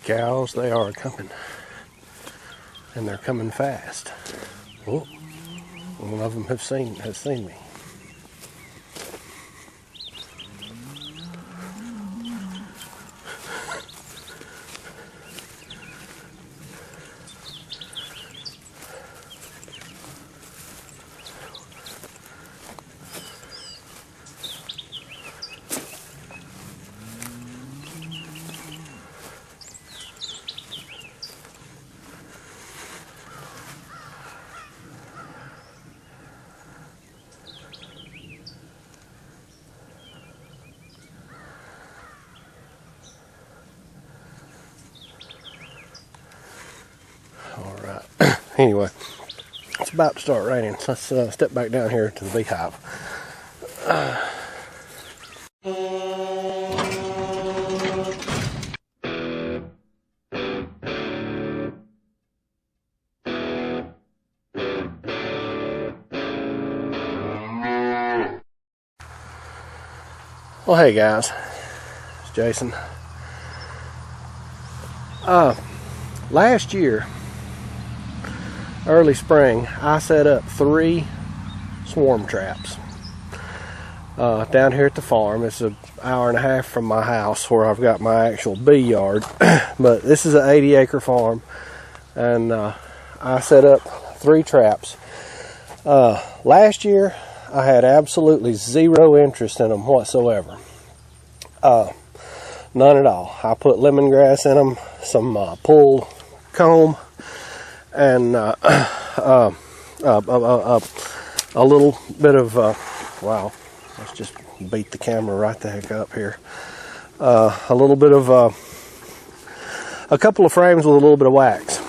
Cows, they are coming. And they're coming fast. Oh, one of them has seen me. Anyway, it's about to start raining, so let's step back down here to the beehive. Well, hey guys, it's Jason. Last year, early spring, I set up 3 swarm traps down here at the farm. It's an hour and a half from my house where I've got my actual bee yard. But this is an 80-acre farm, and I set up 3 traps. Last year, I had absolutely zero interest in them whatsoever. None at all. I put lemongrass in them, some pulled comb, and a little bit of wow, let's just beat the camera right the heck up here. A little bit of a couple of frames with a little bit of wax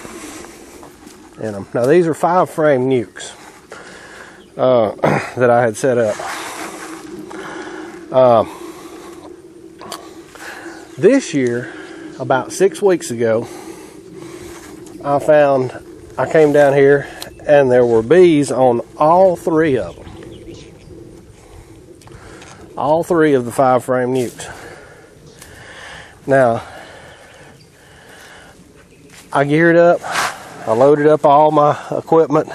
in them. Now these are 5-frame nukes that I had set up. This year, about 6 weeks ago, I came down here and there were bees on all 3 of them. All 3 of the 5-frame nukes. Now, I geared up, I loaded up all my equipment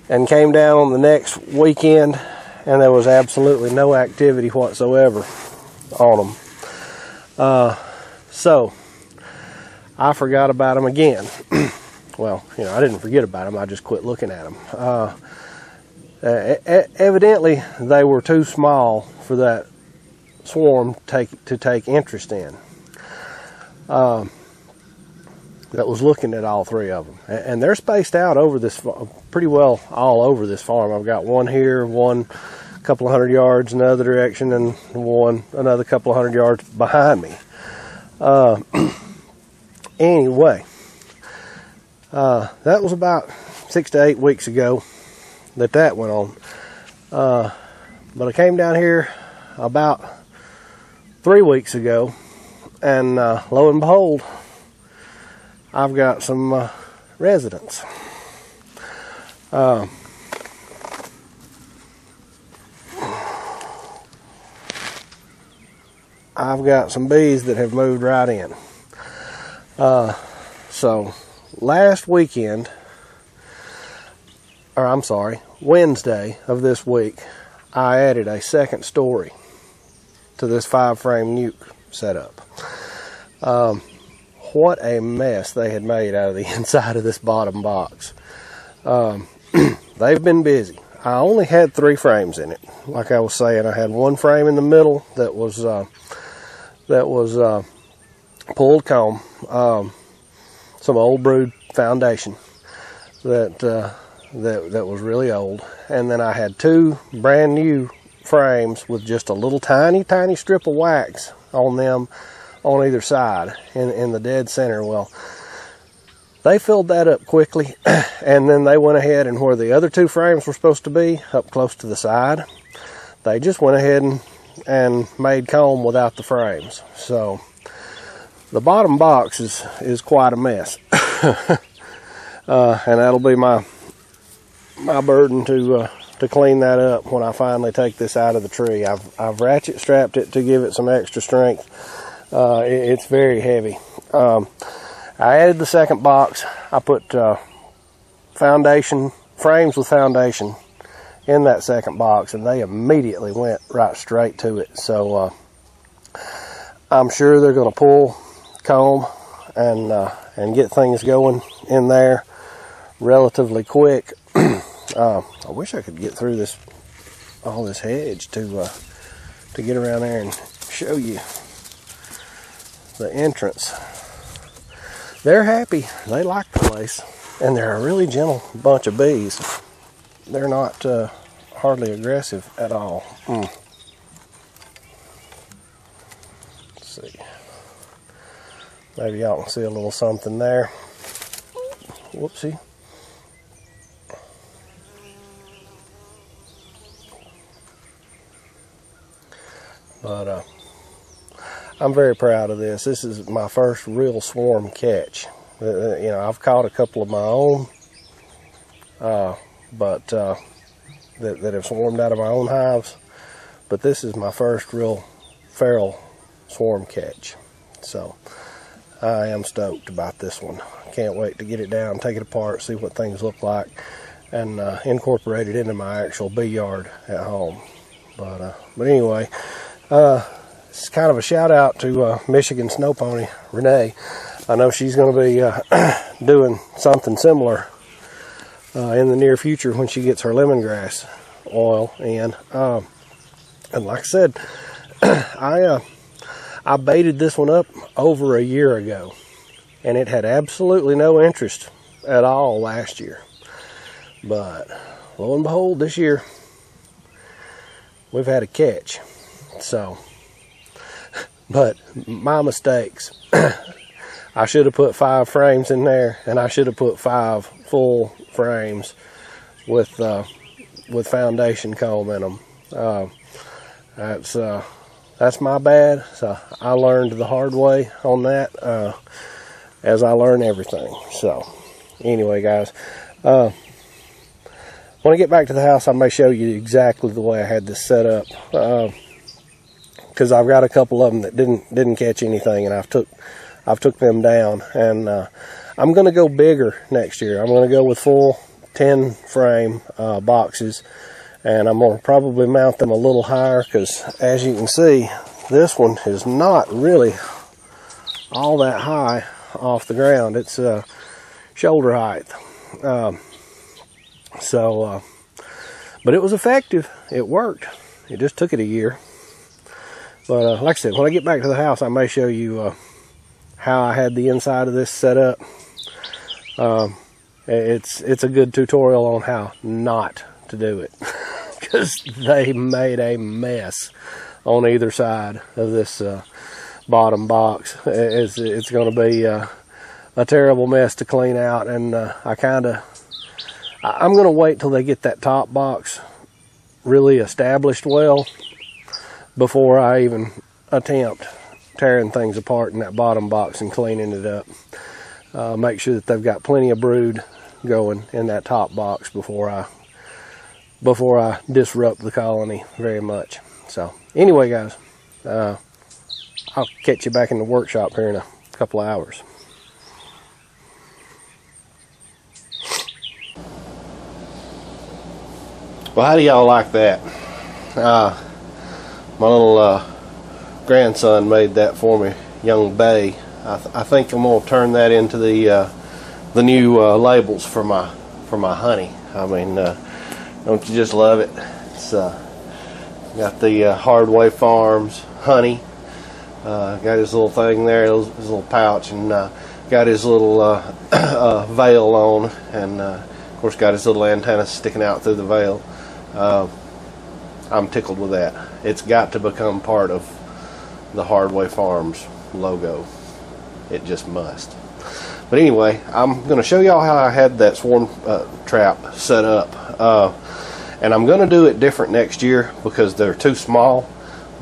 and came down on the next weekend, and there was absolutely no activity whatsoever on them. So I forgot about them again. Well, I didn't forget about them. I just quit looking at them. Evidently, they were too small for that swarm to take interest in. That was looking at all 3 of them, and they're spaced out over this pretty well all over this farm. I've got one here, one a couple of 100 yards in the other direction, and one another couple of 100 yards behind me. Anyway, that was about 6 to 8 weeks ago that went on. But I came down here about 3 weeks ago, and lo and behold, I've got some residents. I've got some bees that have moved right in. So last weekend, or I'm sorry, Wednesday of this week, I added a second story to this 5-frame nuke setup. What a mess they had made out of the inside of this bottom box. They've been busy. I only had 3 frames in it. Like I was saying, I had 1 frame in the middle that was pulled comb, some old brood foundation that was really old, and then I had 2 brand new frames with just a little tiny strip of wax on them on either side in the dead center. Well, they filled that up quickly, and then they went ahead, and where the other 2 frames were supposed to be up close to the side, they just went ahead and made comb without the frames. So the bottom box is quite a mess. And that'll be my burden to clean that up when I finally take this out of the tree. I've ratchet strapped it to give it some extra strength. It's very heavy. I added the second box. I put foundation frames with foundation in that second box, and they immediately went right straight to it. So I'm sure they're going to pull, comb, and get things going in there relatively quick. I wish I could get through all this hedge to get around there and show you the entrance. They're happy. They like the place, and they're a really gentle bunch of bees. They're not hardly aggressive at all. Let's see. Maybe y'all can see a little something there. Whoopsie. But I'm very proud of this. This is my first real swarm catch. You know, I've caught a couple of my own, but that have swarmed out of my own hives. But this is my first real feral swarm catch. So I am stoked about this one. Can't wait to get it down, take it apart, see what things look like, and incorporate it into my actual bee yard at home. But anyway, it's kind of a shout out to Michigan Snow Pony Renee. I know she's going to be doing something similar in the near future when she gets her lemongrass oil in. And like I said, I baited this one up over a year ago, and it had absolutely no interest at all last year. But lo and behold, this year we've had a catch. So, but my mistakes. I should have put 5 frames in there, and I should have put 5 full frames with foundation comb in them. That's my bad. So I learned the hard way on that, as I learn everything. So anyway, guys, when I get back to the house, I may show you exactly the way I had this set up, because I've got a couple of them that didn't catch anything, and I've took them down, and I'm going to go bigger next year. I'm going to go with full 10 frame boxes, and I'm going to probably mount them a little higher, because as you can see, this one is not really all that high off the ground. It's shoulder height. But it was effective. It worked. It just took it a year. But like I said, when I get back to the house, I may show you how I had the inside of this set up. It's a good tutorial on how not to do it, because they made a mess on either side of this bottom box. It's going to be a terrible mess to clean out, and I'm going to wait till they get that top box really established well before I even attempt tearing things apart in that bottom box and cleaning it up. Make sure that they've got plenty of brood going in that top box before I disrupt the colony very much. So anyway, guys, I'll catch you back in the workshop here in a couple of hours. Well, how do y'all like that? My little grandson made that for me, young Bay. I think I'm gonna turn that into the new labels for my honey. I mean, don't you just love it? It's got the Hardwayfarms honey. Got his little thing there, his little pouch, and got his little veil on, and of course got his little antenna sticking out through the veil. I'm tickled with that. It's got to become part of the Hardwayfarms logo. It just must. But anyway, I'm going to show y'all how I had that swarm trap set up. And I'm going to do it different next year because they're too small.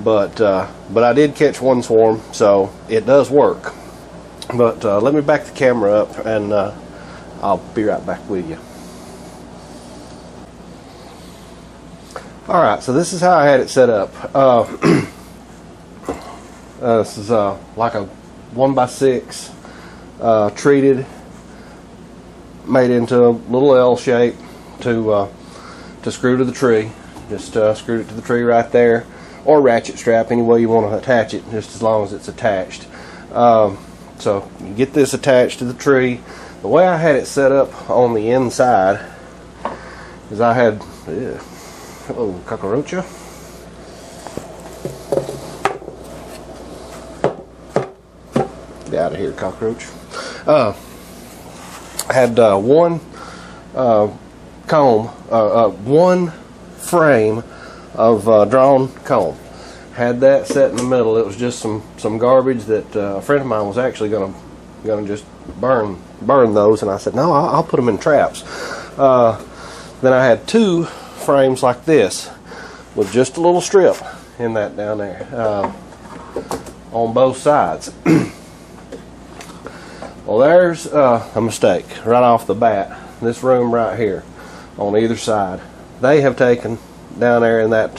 But I did catch one swarm, so it does work. But let me back the camera up, and I'll be right back with you. Alright, so this is how I had it set up. This is like a 1x6 treated, made into a little L shape to screw to the tree. Just screwed it to the tree right there, or ratchet strap, any way you want to attach it, just as long as it's attached. So you get this attached to the tree. The way I had it set up on the inside is I had, hello cockroach. Get out of here, cockroach. I had one comb, one frame of drawn comb. Had that set in the middle. It was just some garbage that a friend of mine was actually gonna just burn those, and I said no, I'll put them in traps. Then I had two frames like this with just a little strip in that down there on both sides. Well, there's a mistake right off the bat. This room right here on either side, they have taken down there in that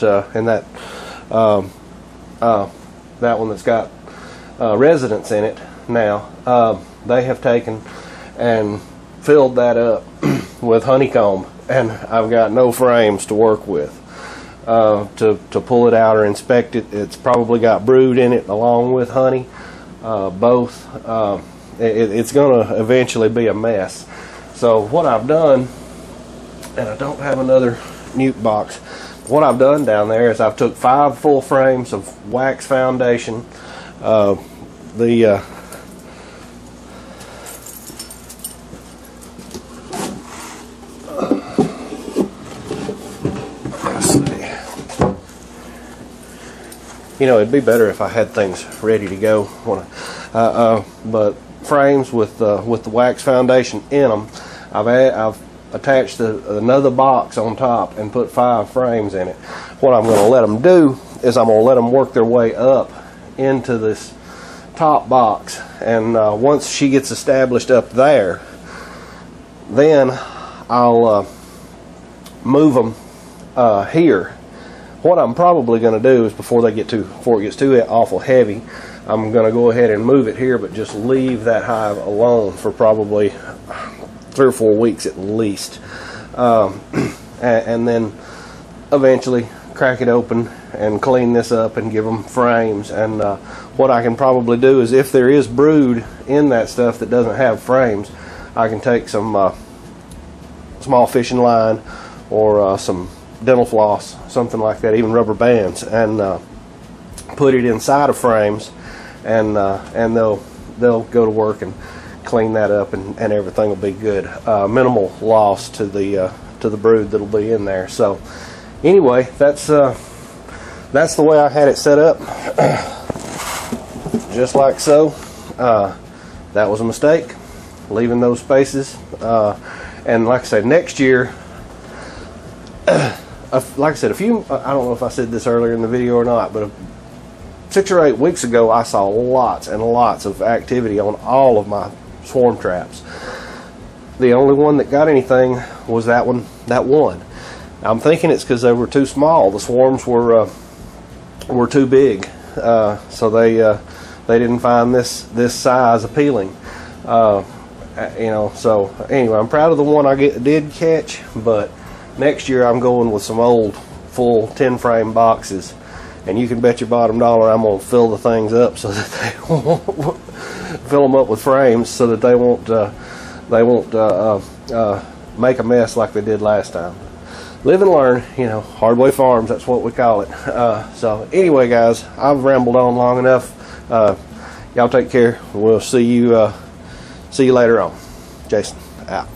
that one that's got residents in it now. They have taken and filled that up with honeycomb, and I've got no frames to work with to pull it out or inspect it. It's probably got brood in it along with honey, both. It's going to eventually be a mess. So what I've done, and I don't have another nuke box, what I've done down there is I've took 5 full frames of wax foundation. You know, it'd be better if I had things ready to go. But frames with the wax foundation in them, I've attached another box on top and put 5 frames in it. What I'm going to let them do is I'm going to let them work their way up into this top box, and once she gets established up there, then I'll move them here. What I'm probably going to do is before it gets too awful heavy, I'm going to go ahead and move it here, but just leave that hive alone for probably 3 or 4 weeks at least, and then eventually crack it open and clean this up and give them frames. And what I can probably do is, if there is brood in that stuff that doesn't have frames, I can take some small fishing line or some dental floss, something like that, even rubber bands, and put it inside of frames, and they'll go to work and clean that up, and everything will be good. Minimal loss to the brood that'll be in there. So anyway, that's the way I had it set up, just like so. That was a mistake, leaving those spaces, and like I said, next year, like I said, I don't know if I said this earlier in the video or not, but 6 or 8 weeks ago, I saw lots and lots of activity on all of my swarm traps. The only one that got anything was that one. I'm thinking it's because they were too small. The swarms were too big, so they didn't find this size appealing. You know. So anyway, I'm proud of the one I did catch, but next year I'm going with some old full 10 frame boxes, and you can bet your bottom dollar I'm going to fill the things up so that they won't fill them up with frames so that they won't make a mess like they did last time. Live and learn, you know. Hardwayfarms, that's what we call it. So anyway, guys, I've rambled on long enough. Y'all take care. We'll see you later on. Jason out.